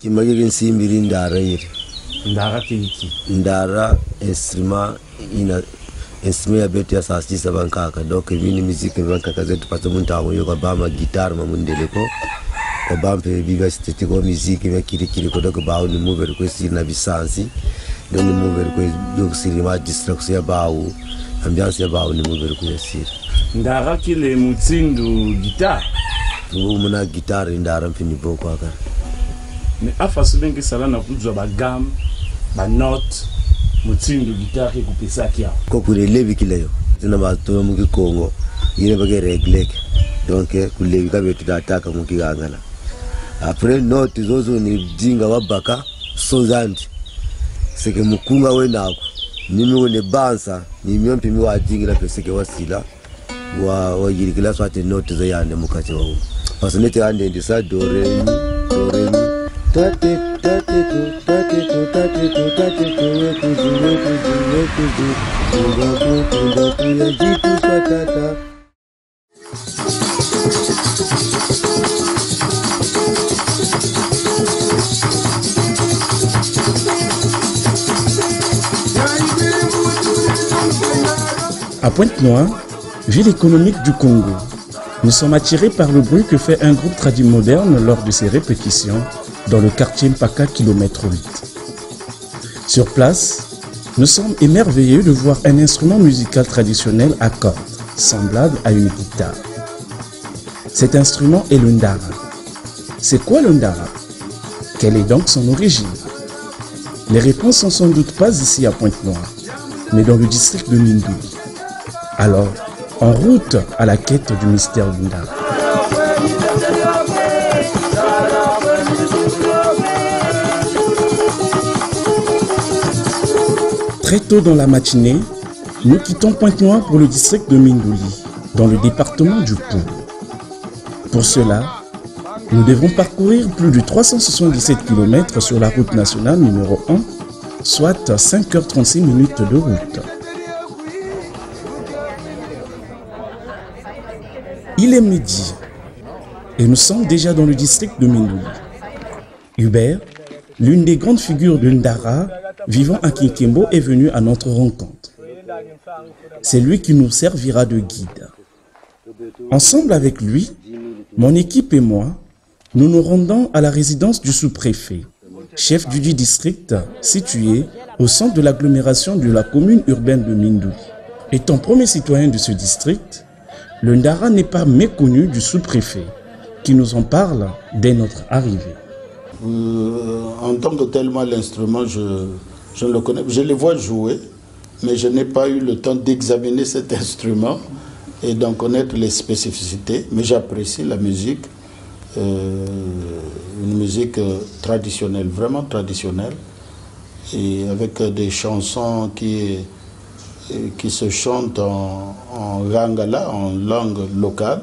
Kimagiri nsimbiri ndara yiri. Ndara kiki. Ndara instrument ya betu ya sasisa bankaka. Donc vini muziki bankaka zetu pata muntawo yo kabama guitar mamundeleko. Kabampe biga stetiko muziki ya kiri ko donc bawo ni mover ko sina bisansi. Donc ni mover ko yo sirima distraction ya bawo. Ambiance ya bawo ni mover ko sira. Ndara kile mutsindu guitar. Muna guitar ndara mpini boko aka. Mais afasubengi sala na kuzwa ba gamme, ba note, mutsindu guitar ke kupesa kia. Ko kulevi kileyo. Tuna bato mu Kongo. Yine bage regle. Donc kulevi ka betu dataka mu kigangala. Après note zozo ni jinga wabaka sozanti. Seke mukunga we nako. Mimi wone bansa, ni myompi mi wa jingira peseke wasila. Wa yirikila swate note za yande mukache wa umu. Pasonete yande ndisa do re mi. Tate À Pointe-Noire, ville économique du Congo, nous sommes attirés par le bruit que fait un groupe tradi-moderne lors de ses répétitions dans le quartier Mpaka km 8. Sur place, nous sommes émerveillés de voir un instrument musical traditionnel à cordes, semblable à une guitare. Cet instrument est le ndara. C'est quoi le ndara? Quelle est donc son origine? Les réponses sont sans doute pas ici à Pointe-Noire, mais dans le district de Mindouli. Alors, en route à la quête du mystère du ndara. Très tôt dans la matinée, nous quittons Pointe-Noire pour le district de Mindouli, dans le département du Pau. Pour cela, nous devons parcourir plus de 377 km sur la route nationale numéro 1, soit 5h36 minutes de route. Il est midi et nous sommes déjà dans le district de Mindouli. Hubert, l'une des grandes figures de Ndara, vivant à Kinkembo, est venu à notre rencontre. C'est lui qui nous servira de guide. Ensemble avec lui, mon équipe et moi, nous nous rendons à la résidence du sous-préfet, chef du district situé au centre de l'agglomération de la commune urbaine de Mindouli. Étant premier citoyen de ce district, le Ndara n'est pas méconnu du sous-préfet, qui nous en parle dès notre arrivée. En tant que tel, moi, l'instrument, je le connais. Je le vois jouer, mais je n'ai pas eu le temps d'examiner cet instrument et d'en connaître les spécificités. Mais j'apprécie la musique, une musique traditionnelle, vraiment traditionnelle, et avec des chansons qui se chantent en lingala, en langue locale.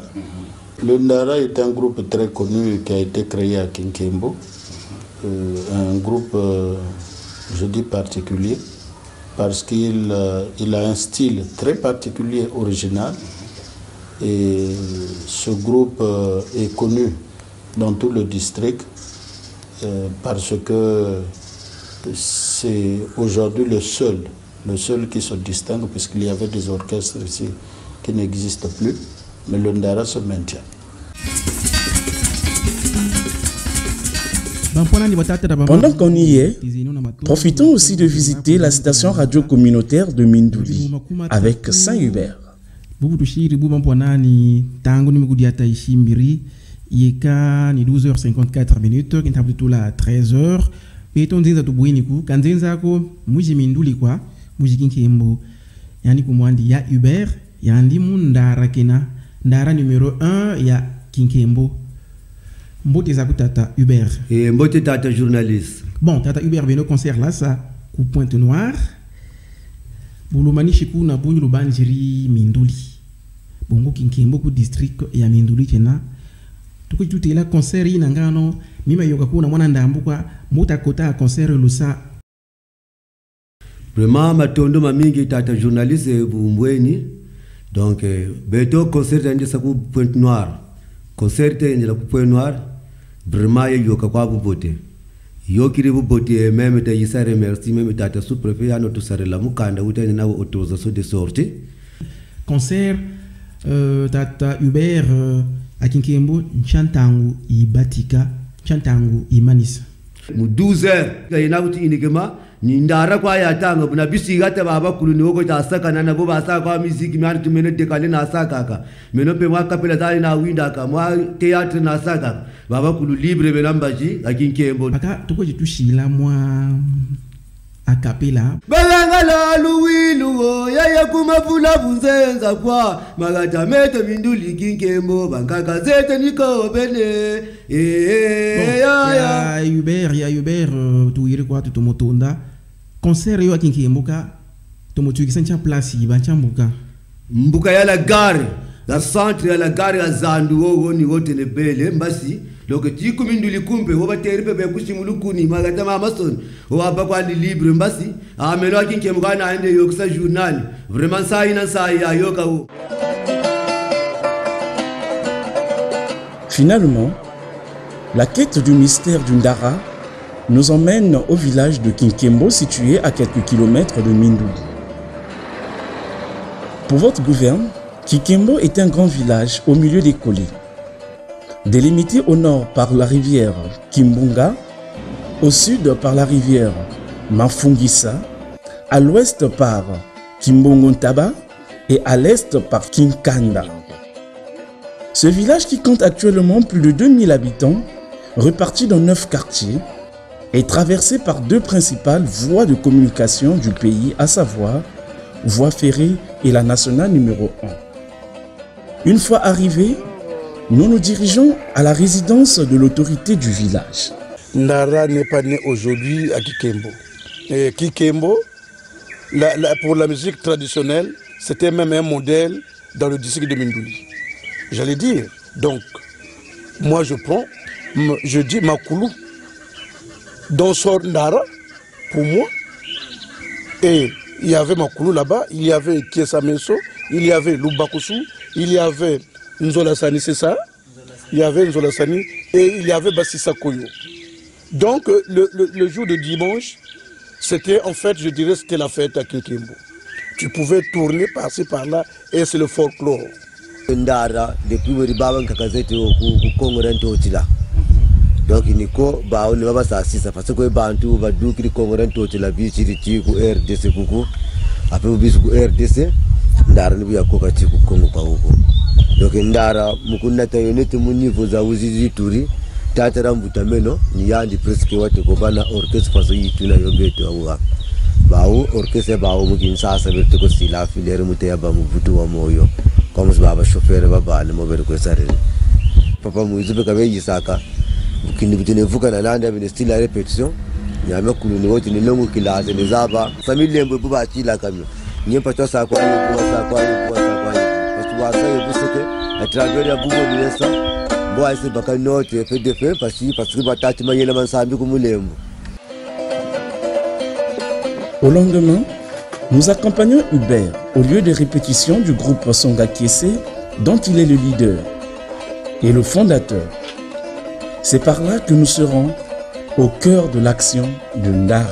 Le Ndara est un groupe très connu qui a été créé à Kinkembo. Un groupe, je dis particulier, parce qu'il a un style très particulier, original. Et ce groupe est connu dans tout le district parce que c'est aujourd'hui le seul qui se distingue, puisqu'il y avait des orchestres ici qui n'existent plus, mais le Ndara se maintient. Pendant qu'on y est, profitons aussi de visiter la station radio communautaire de Mindouli avec Saint-Hubert. Yeka ni 12h54 minutes, kintabu tula 13h. Peton zinza tubuiniku, kanzenza ko muji Mindouli kwa, muji Kinkembo. Yani kumwandi ya Hubert, yandi Ndara kena, Ndara numéro 1 ya Kinkembo. Mbote za tata Hubert. Et mbote tata journaliste. Bon, tata Hubert vient au concert là, ça, coup Pointe-Noire. Boulomani Chikou na Boulou Banjiri Mindouli. Bongo Kinkembo ku district ya Mindouli tena. Tuko tuti la concert ina ngano mima yoka kuna mwana ndambuka muta kota concert lusa. Vraiment matondo mamingi tata journaliste bumbweni. Donc beto concert ende sa ku Pointe-Noire. Concert ende la ku Pointe-Noire. Vraiment yoka kwa bubote. yo kiri bu boti même te yisa remercie même tata sous-préfet ya notu sare la mukanda utene na autorisation de sortie concert tata Hubert akinkembo nchantangu ibatika nchantangu imanisa mu 12h kayina kuti inigema ni ndara kwa ya tanga buna bisi gata baba kulu ni oko ta saka na bo ba saka kwa musique mi antu mene de kale na saka ka meno pe mwa kapela tali na winda ka mwa théâtre na saka baba kulu libre belambaji akinkembo aka toko jitushila mwa akapela balanga la luwilu ya kumavula bunzenza kwa magata mete minduli kinkembo bankaka zete niko bene ya Hubert tuire kwa tumotonda concert yo akinkembo ka tomotuikisa ncha place ibancha mbuka ya la gare la centre ya la gare ya Zandu wo ni wote ne bele mbasi donc tiku minduli kumpe wo bateri pepe kushimulukuni magata mama son wo abakwa li libre mbasi amelo akinkembo kana ende yo kusa journal vraiment ça ina ça ya yo ka wo. Finalement, la quête du mystère du Ndara nous emmène au village de Kinkembo situé à quelques kilomètres de Mindouli. Pour votre gouverne, Kinkembo est un grand village au milieu des collines. Délimité au nord par la rivière Kimbunga, au sud par la rivière Mafungisa, à l'ouest par Kimbongontaba et à l'est par Kinkanda. Ce village qui compte actuellement plus de 2000 habitants, répartis dans 9 quartiers, est traversé par 2 principales voies de communication du pays, à savoir voie ferrée et la nationale numéro 1. Une fois arrivés, nous nous dirigeons à la résidence de l'autorité du village. Ndara n'est pas né aujourd'hui à Kikembo. Et Kikembo, pour la musique traditionnelle, c'était même un modèle dans le district de Mindouli. J'allais dire, donc, moi je dis Makoulou, dont sort Ndara, pour moi. Et il y avait Makoulou là-bas, il y avait Kiesa Meso, il y avait Lubakusu, il y avait Nzola Sani, c'est ça? Il y avait Nzola Sani et il y avait Bassissa Koyo. Donc le jour de dimanche, c'était en fait, je dirais, c'était la fête à Kinkembo. Tu pouvais tourner par-ci par-là et c'est le folklore. Ndara depuis wori baban kakazete ku kongorento otila. Donc niko ba oni baba sa sisa parce que bantu ba dukiri kongorento otila bichiri chiku RDC kuku. Après bisu ku RDC ndara ni buya koka chiku kongo kwa huko. Donc ndara mukunda tayonete mu niveau za uzizi turi tatara mbutameno ni yandi presque wate ko bana orchestre faso yituna yobeto awa. Bawo orchestre bawo mukin sasa berte ko sila filere muteya ba muvutu wa moyo. Comme je baba chauffeur baba le mauvais ko sare. Papa muizu be kabe yisaka. Bukini bitene vuka na landa bine style la répétition. Nyame kulu ni wote ni longo kilaze ni zaba. Famille mbo buba chila kamyo. Nyempa to sa kwa parce que à travers la boue de l'Est, moi c'est pas qu'un autre fait de fait parce que batati ma yela mansambi kumulembo. Au lendemain, nous accompagnons Hubert au lieu de répétition du groupe Songa Kiese dont il est le leader et le fondateur. C'est par là que nous serons au cœur de l'action de Ndara.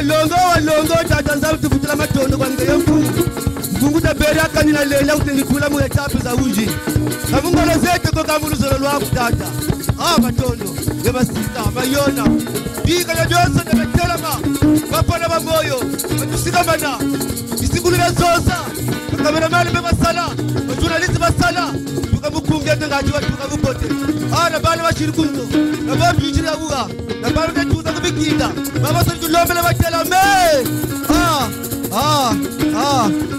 walongo tata nzabu tufutila matondo kwa ngeye mfungu taberi akanina lela kutengitula mu etape za uji kavungolo zete ko kamuluzolo lwaku tata matondo ngebasita mayona bika ya byose nebetelama bapona bamoyo batusikamana isikulira zosa kameramani bebasala bajournaliste basala tukamukungete ngati watuka kupote ana bana bashiri kunzo nabantu yijira buga nabantu netuza kubikinda baba so tulombele batela me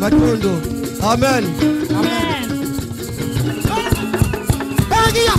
matondo amen Hagiya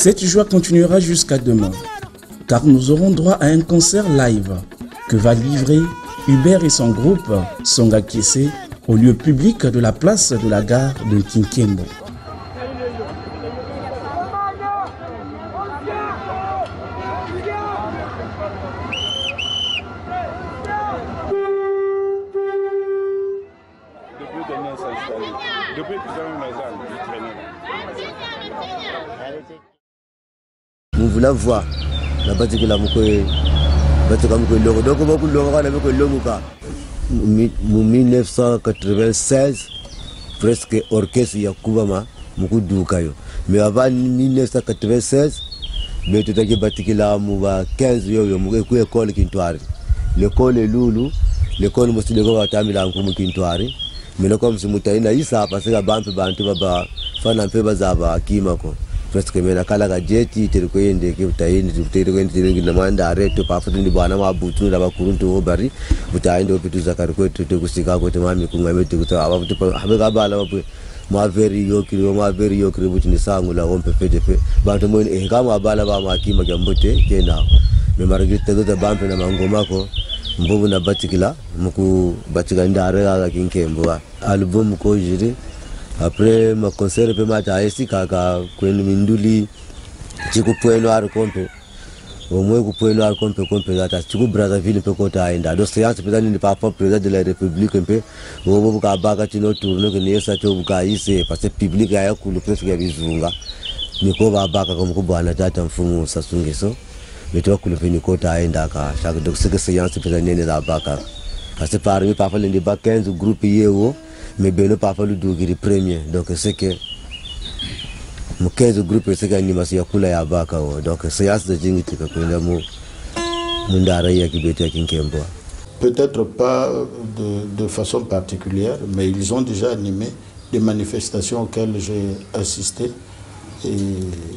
Cette joie continuera jusqu'à demain, car nous aurons droit à un concert live que va livrer Hubert et son groupe Songa Kiese au lieu public de la place de la gare de Kinkembo. Nous voulons voir la bataille de la Moukoé, donc beaucoup de gens avec le Lomuka. 1996, presque orchestre Yakubama, beaucoup de Dukayo. Mais avant 1996, mais tout à fait bâti la Mouba 15 yo moukou école Kintoari. L'école est Loulou, l'école Moussi de Goa Tamila Nkumu Kintoari. Mais le comme si Moutaïna Issa parce que la banque Bantu Baba, Fan un peu Bazaba, Kimako. Presque mena kala ka jeti terikoyende ke utayindi terikoyende nginda manda areto pafuti ndi bwana mabutu na bakuruntu obari utayinde opituza karikoto tekusika ko temami kungamete kuta ababutu habega bala babu maveri yokiri buti ni sangula ompe fedefe bantu mo kama bala ba makima gambote kena me margita do bampe na mangoma ko mbovu na batikila muku batika ndare ga kinkembo album ko jiri. Après ma concert pe mata esi kaka kwenu minduli chiku pueno ar kompe omwe ku pueno ar kompe gata chiku Brazzaville pe kota ainda do séance pe ni papa président de la République pe bo ka baka tino tourne ke nesa to buka ise parce que public ya ku presque ya bizunga niko ba baka ko bwana tata mfumu sasungeso beto ku le ni kota ainda ka chaque donc c'est que séance pe ni la baka parce que parmi papa le ba 15 groupe yewo mais Beno parfois le dougiri premier donc c'est que mon 15 groupe c'est que animation ya kula ya baka donc c'est as de jingiti ka kwenda mu mundara ya kibete kinkembo. Peut-être pas de façon particulière, mais ils ont déjà animé des manifestations auxquelles j'ai assisté. Et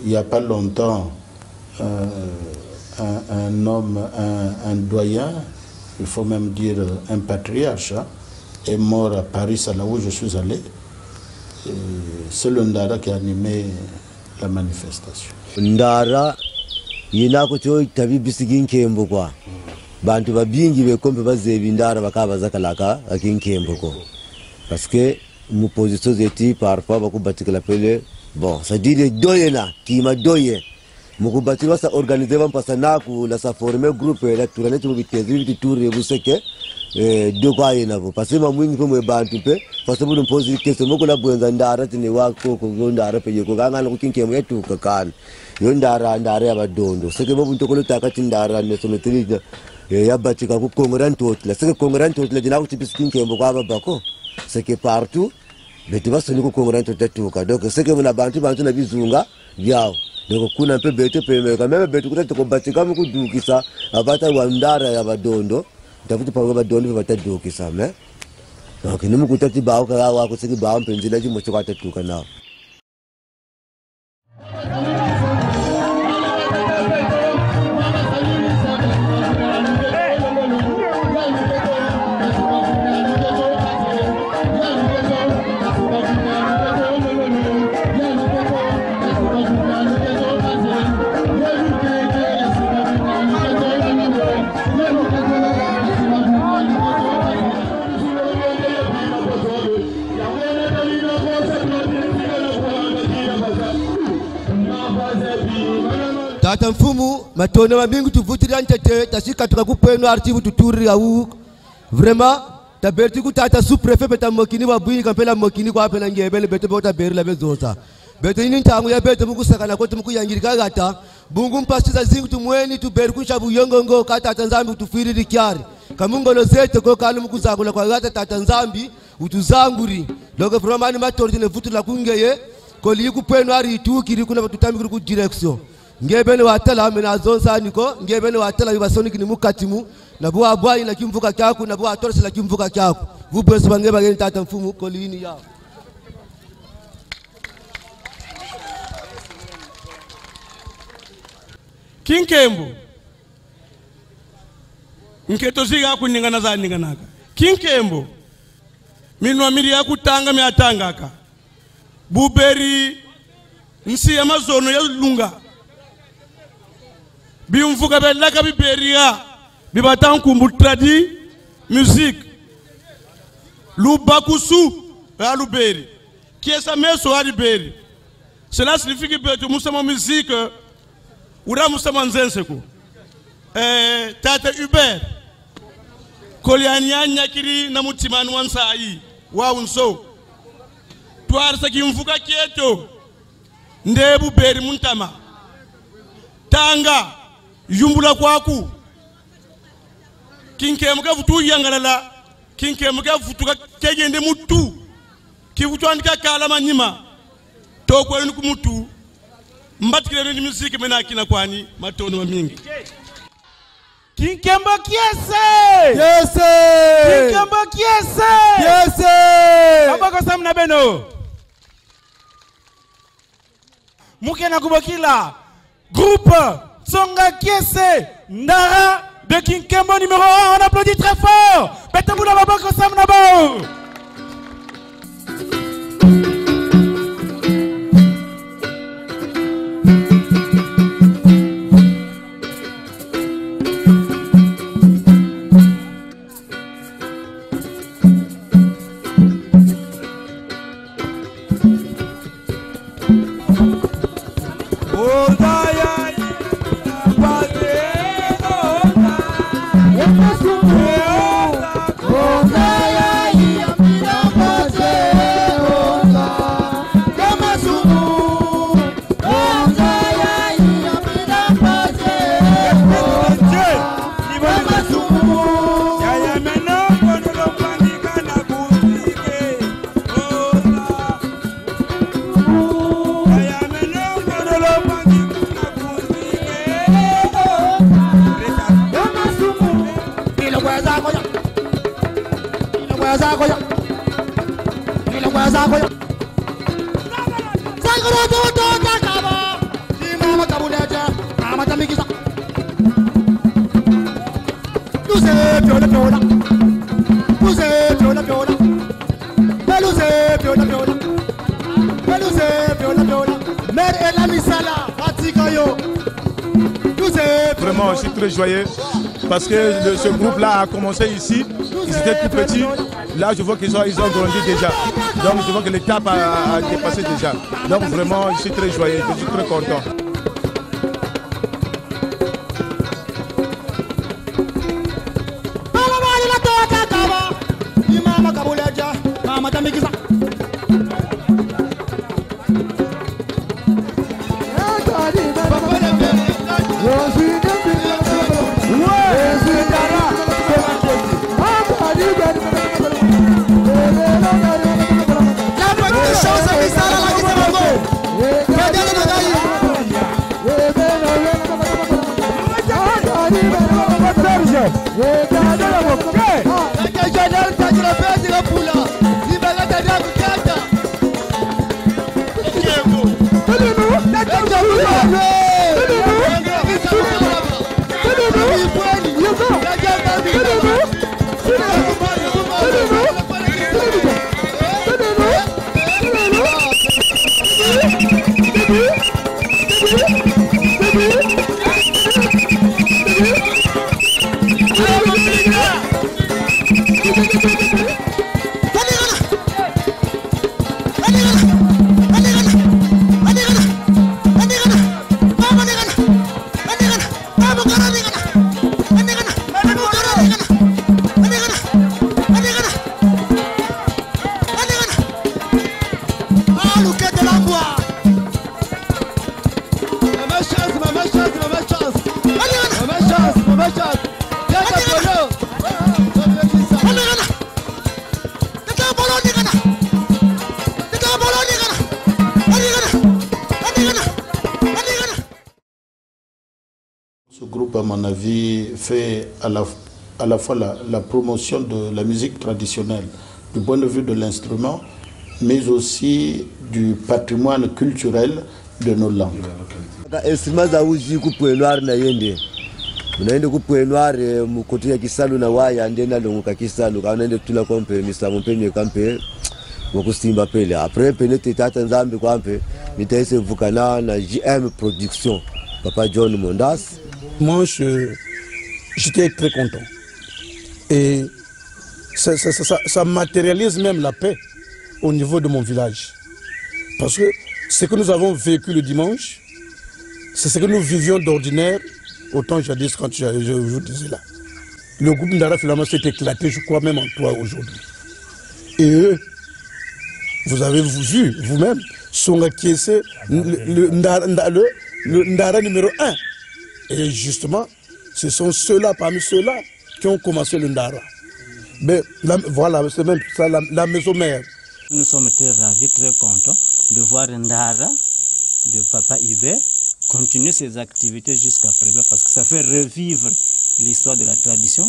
il n'y a pas longtemps, un homme, un doyen, il faut même dire un patriarche, est mort à Paris, c'est là où je suis allé. C'est le Ndara qui a animé la manifestation. Ndara, il y a un tabi bisigin kembo kwa. Bantu babingi bekombe bazebi Ndara bakaba zakalaka akinkembo ko. Parce que mon position était parfois beaucoup bâtir la pelle. Bon, ça dit de doyena qui m'a doye. Mon bâtir va s'organiser va passer naku la sa former groupe électoral tu bitezi tour rebuseke. De quoi il y a parce que moi je me bantu pe parce que vous me posez question moi la buenza Ndara tini wako ko Ndara pe yeko ganga ko kinkemo yetu kakana yo Ndara abadondo c'est que vous ntokolo takati Ndara ne sometri ya batika ku kongoranto la c'est que kongoranto la dina ku tipiski kinkemo kwa babako c'est que partout betu basoni kukongora ntotetuka donc c'est que muna bantu na bizunga byao donc kuna mpe betu pe quand même betu kutatu kubatika mukudukisa abata wandara ya badondo ndafuti pa badondo batadukisa mais donc nimukutati bawo ka wako siki bawo mpenzila chimo chokatatuka nawo. Tata mfumu matone mabingu tuvutira ntete tashika tukakupeno archivu tuturi au vraiment taberti ku tata sous préfet beta mokini babui kampela mokini kwa pela ngebele bete bota berla bezosa bete ini ntangu ya bete mukusakana kote mukuyangirika gata bungu mpasiza zingu tumweni tuberu kushabu yongongo kata tanzambi tufiri dikyari kamungolo zete ko kalu mukuzakula kwa gata tata nzambi utuzanguri logo vraiment ni matorti ne vutula kungeye koli kupeno ari tukiri kuna batutambi ku direction ngebene watala mena zonsa niko ngebene watala bibasoniki ni mukatimu na bwa bwa ina kimvuka kyako na bwa torse la kimvuka kyako vubwese bangeba ngeni tata mfumu kolini yao Kinkembo nketo ziga kuningana za ninganaka Kinkembo minwa miri ya kutanga miatangaka buberi nsi ya mazono ya lunga bimvuka belaka biberia bibatan kumbutradi musique lubakusu ya luberi kiesa meso ya liberi. Cela signifie que nous sommes en musique ura musama nzenseko tata Hubert koliania nyakiri na mutimani wansai wa unso twarsa kimvuka kieto ndebu beri muntama tanga yumbula kwaku kinkemuka vutu yangalala kinkemuka vutu kegende mutu kivutu andika kala manyima tokwe ni kumutu mbatikire ni muziki mena kina kwani matono mingi Kinkembo kiese kiese Kinkembo kiese kiese abako samna beno mukena kubokila groupe Tsonga Kiese Ndara de Kinkembo numéro 1, on applaudit très fort. Betamboula babako samna bao. Vraiment, je suis très joyeux parce que ce groupe-là a commencé ici. Ils étaient tout petits. Là, je vois qu'ils ont grandi déjà. Donc, je vois que l'étape a dépassé déjà. Donc, vraiment, je suis très joyeux. Je suis très content. Yeah. Ce groupe, à mon avis, fait à la fois la promotion de la musique traditionnelle, du point de vue de l'instrument, mais aussi du patrimoine culturel de nos langues. Instrument za uji kupwenwar na yende. Unaende kupwenwar mkoto ya kisalu na waya ndena longuka kisalu ka unaende tula kompe misa mpenye kampe wakustimba pele. Après penete tata nzambi kwampe nitaise vukana na JM Production. Papa John Mondas. Moi, j'étais très content. Et ça matérialise même la paix au niveau de mon village. Parce que ce que nous avons vécu le dimanche, c'est ce que nous vivions d'ordinaire, autant jadis quand je disais là. Le groupe Ndara finalement s'est éclaté, je crois même en toi aujourd'hui. Et eux, vous avez vu vous-même, sont acquiescés le Ndara numéro 1. Et justement, ce sont ceux-là, parmi ceux-là, qui ont commencé le Ndara. Mais voilà, c'est même ça la maison mère. Nous sommes très ravis, très contents de voir Ndara, de Papa Hubert, continuer ses activités jusqu'à présent parce que ça fait revivre l'histoire de la tradition,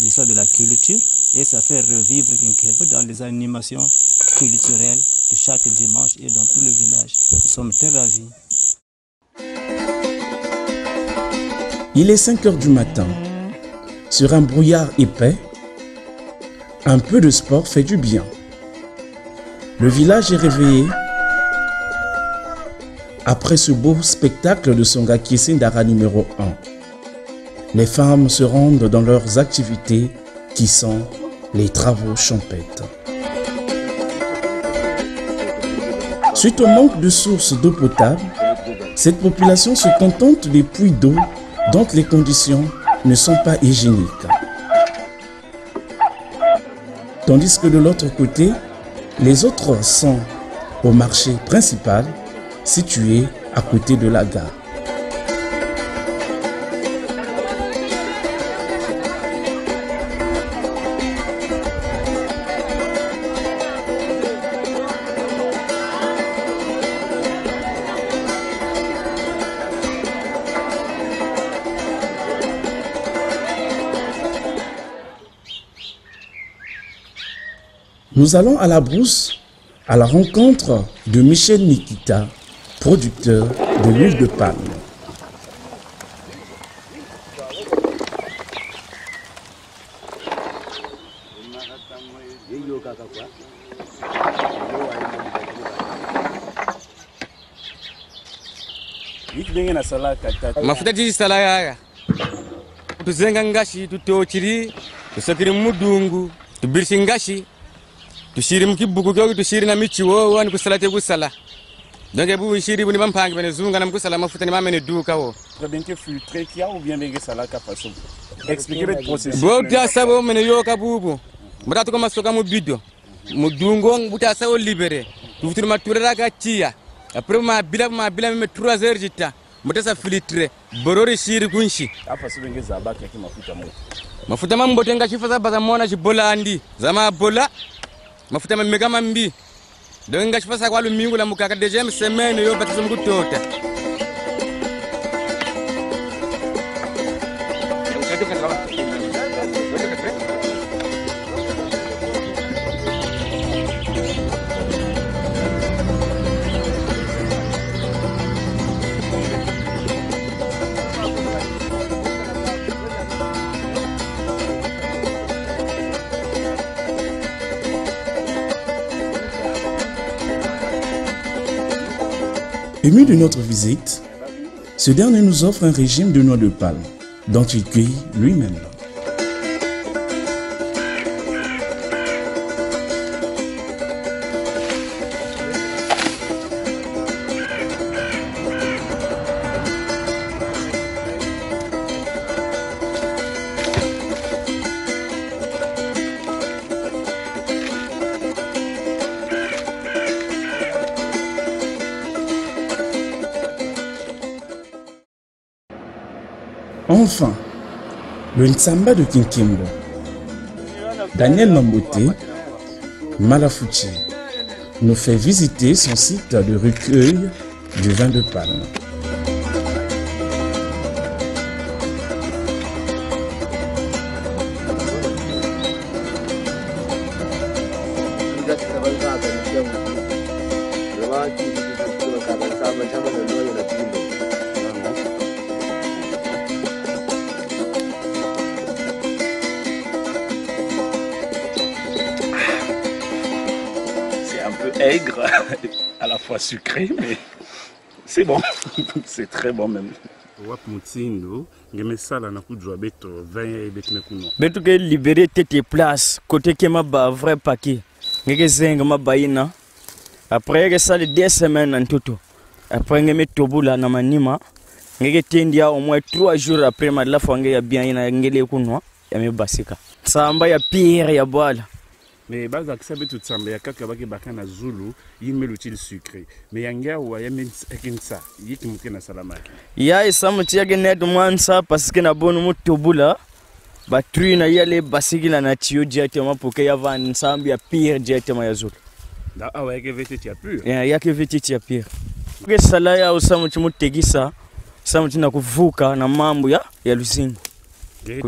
l'histoire de la culture et ça fait revivre Kinkebo dans les animations culturelles de chaque dimanche et dans tout le village. Nous sommes très ravis. Il est 5 heures du matin. Sur un brouillard épais, un peu de sport fait du bien. Le village est réveillé après ce beau spectacle de Songa Kiesé Ndara numéro 1. Les femmes se rendent dans leurs activités qui sont les travaux champêtres. Suite au manque de sources d'eau potable, cette population se contente des puits d'eau dont les conditions ne sont pas hygiéniques. Tandis que de l'autre côté, les autres sont au marché principal situé à côté de la gare. Nous allons à la brousse à la rencontre de Michel Nikita, producteur de l'huile de palme. Mafuta tiji salaya tuzenga ngashi tutochiri tusakiri mudungu tubirshi ngashi tushiri mkibuku kyo tushiri na michi wo wani kusalate kusala donc bu shiri buni bampangi bene zunga na mkusala mafuta ni mamene duka wo bien que filtré qui a ou bien bien salaka façon expliquer le processus bo ta sabo mene yoka bubu mutatu ko masoka mu bido mudungo buta sawo libéré tufutur ma turera ka tia après ma bila me 3 heures jita mutasa filtré borori shiri kunshi afa subenge zabaka ki mafuta mambo tenga chifa za mona chibola andi zama bola mafuta mamega mambi donga chifa kwa lumingu la mukaka deuxième semaine yo batizo mkutota Ému de notre visite, ce dernier nous offre un régime de noix de palme dont il cueille lui-même. Enfin, le Nsamba de Kinkimbo. Daniel Mambote, Malafuchi, nous fait visiter son site de recueil du vin de palme. Aigre, à la fois sucré, mais c'est bon, c'est très bon même. Beto que libérer tes places, côté qui m'a ba vrai paquet. Ngeke zenga ma baina. Après que ça les 2 semaines en tout. Après ngeme tobula na manima. Ngeke tendia au moins 3 jours après ma la fois ya bien ina ngele kunwa ya me basika. Samba ya pire ya boala. Mais base accepter tout ça mais kaka baki bakana zulu yime l'utile sucré mais yanga wa yame ekinsa yiki mukena salama ya isamuti yake net mwansa parce que na bonu mutobula ba truina yale basigila na tio directement pour que yava ensemble ya pire directement ya zulu da awa yake vete ya pure ya yake vete ya pire ke sala ya usamuti mutegisa samuti na kuvuka na mambo ya luzinga.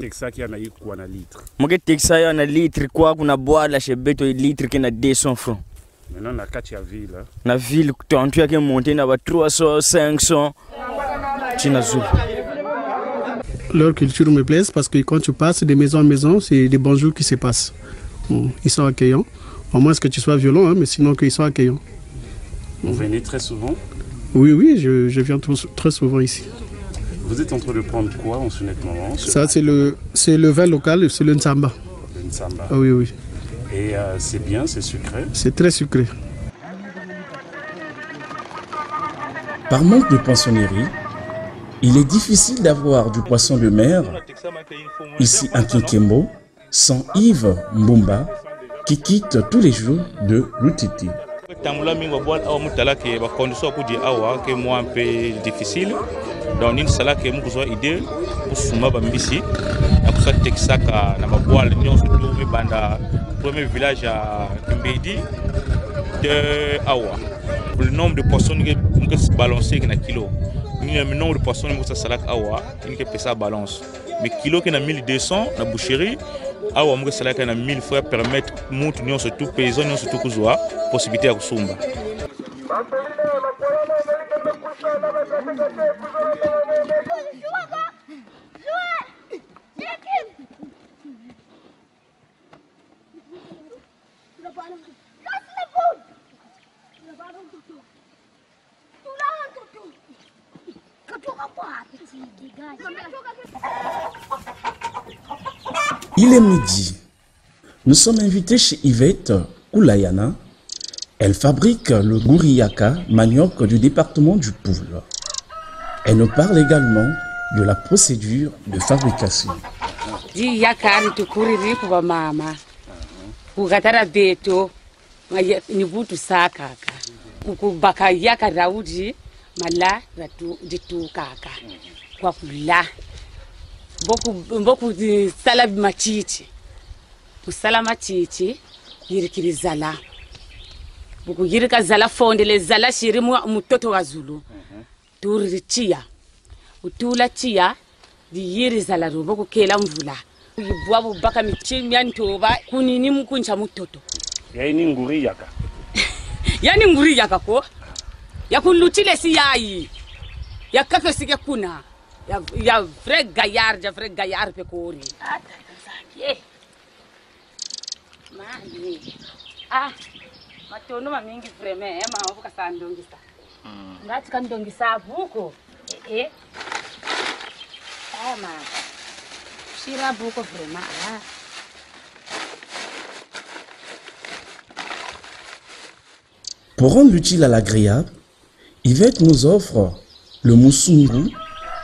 Texaki na yikuwa na litre. Moke texaki na litre kwa kuna boala shebeto litre qui na 200 francs. Maintenant na kati ya ville. Na ville tontu yake monter na ba 300 500 China Zulu. Leur culture me plaise parce que quand tu passes de maison en maison, c'est des bons jours qui se passent. Bon, ils sont accueillants. Au moins que tu sois violent, hein, mais sinon qu'ils sont accueillants. Vous venez très souvent? Oui, je viens très souvent ici. Vous êtes en train de prendre quoi en ce moment? Ça, c'est le vin local, c'est le Nsamba. Le Nsamba. Ah, oui. Et c'est bien, c'est sucré? C'est très sucré. Par manque de poissonnerie, il est difficile d'avoir du poisson de mer ici à Kinkimbo sans Yves Mbumba qui quitte tous les jours de l'Utiti. Tamula mingo boal awa mutala ke ba condition ku di awa ke mo un peu difficile donc une sala ke mu ko idée pour suma ba mbisi akusa texaka na ba boal nyonso to mi banda premier village à Kimbedi de awa le nombre de poissons que se balancer na kilo le nombre de poissons que ça salak awa une que pesa balance mais kilo que na 1200 na boucherie awa mo salak na 1000 fois permettre mutu nyonso tout paysan nyonso tout kuzwa possibilité ya kusumba. Il est midi. Nous sommes invités chez Yvette Koulayana. Elle fabrique le gouriyaka, manioc du département du Poul. Elle nous parle également de la procédure de fabrication. Yakari tukuriri kuba mama. Kugatara beto, nibutu sakaka. Kukubaka yaka raudi, mala ratu ditu kaka. Kwa kula. Boku di salab machichi. Usala machichi, yirikiri zala. Boku yirika zala fondele zala shirimu mutoto wa Zulu. Turi chia. Utula chia, di yiri zala ro, boku kela mvula. Yibwabu baka michimi yantoba, kunini mkuncha mutoto. Yani nguri yaka. Yani nguri yaka ko? Ya kulutile si yayi. Ya kaka sike kuna. Ya vrai gaillard pe kori. Mami. Matono mamingi vraiment mavuka sandongisa. Ngati kandongisa buko. Ah ma. Shira buko vraiment. Pour rendre l'utile à l'agréable, Yvette nous offre le moussoungou,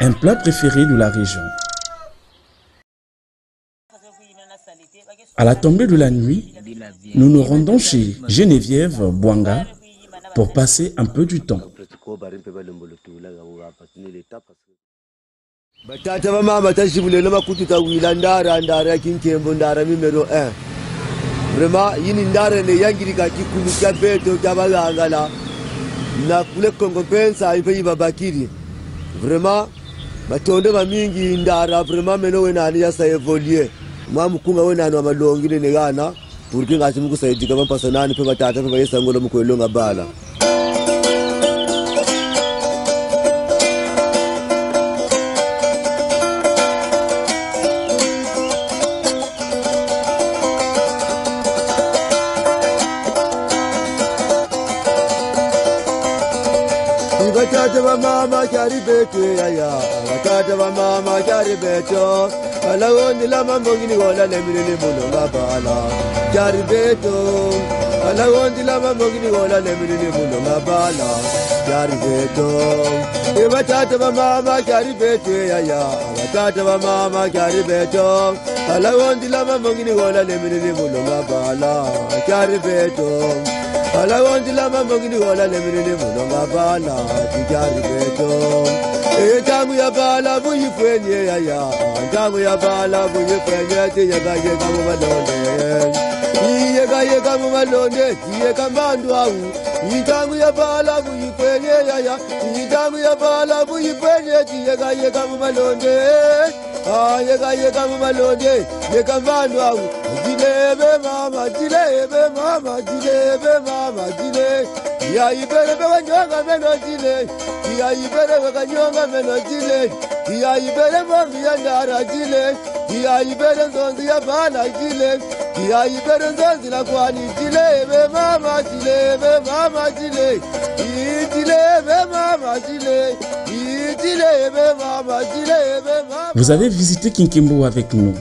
un plat préféré de la région. À la tombée de la nuit, nous nous rendons chez Geneviève Bwanga pour passer un peu du temps. Batata ba mama tashibulelo makutu tawila ndara kinkembo ndara numero 1. Vraiment yini ndara ne yangiri ka kikunu kya beto kya bagangala na kule Kongo pensa ipe babakiri. Vraiment batonde bamingi ndara vraiment meno wenani ya sa evoluer. Mwamukunga wenani wa malongile negana pour que ngasi mukusayidika bampasa nani pe batata pe bayesa ngolo mukwelonga bala. Batata ba mama kari beto ya batata ba mama kari beto ala woni la mambo ngini wala le milele bulonga bala kari beto ala woni la mambo ngini wala le milele bulonga bala kari beto batata ba mama kari beto ya batata ba mama kari beto ala woni la mambo ngini wala le milele bulonga bala kari beto ala wonti la mamongini wala le milele mulonga bala tikari beto tangu ya bala buyi kwenye ya tangu ya bala buyi kwenye tiye kama malonde iye kama malonde tiye kama nduau tangu ya bala buyi kwenye ya tangu ya bala buyi kwenye tiye kama malonde ye kama malonde ye kama nduau dilebe mama dilebe mama dile ya ibere kanyonga meno dile ya ibere kanyonga meno dile ya ibere mami ya ndara dile ya ibere nzonzi ya bana dile ya ibere nzonzi la kwani dilebe mama dilebe mama dile dilebe mama dile dilebe mama dilebe mama. Vous avez visité Kinkembo avec nous.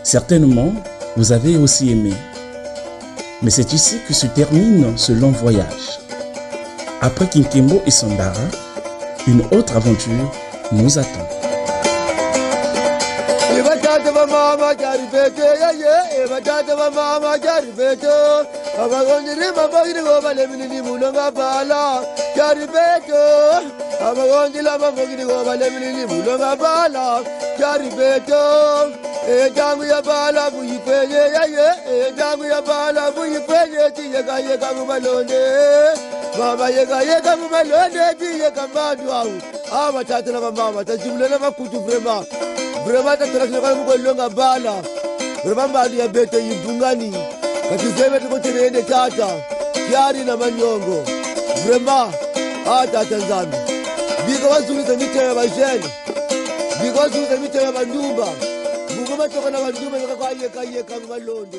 Certainement, vous avez aussi aimé. Mais c'est ici que se termine ce long voyage. Après Kinkembo et Sandara, une autre aventure nous attend. Tangu ya bala buyipenye tangu ya bala buyipenye tiye kama malonde mama yeka mu malonde tiye kama nduau aba tata na mama tajibulana makutu vraiment tatala kile mu kolonga bala vraiment mbali ya bete yibungani katizeme tukoterende tata kiari na manyongo vraiment tata nzambi biko wazulu temite ba jene biko wazulu temite ba ndumba Buguma toka na wajumbe kwa yeka malonde.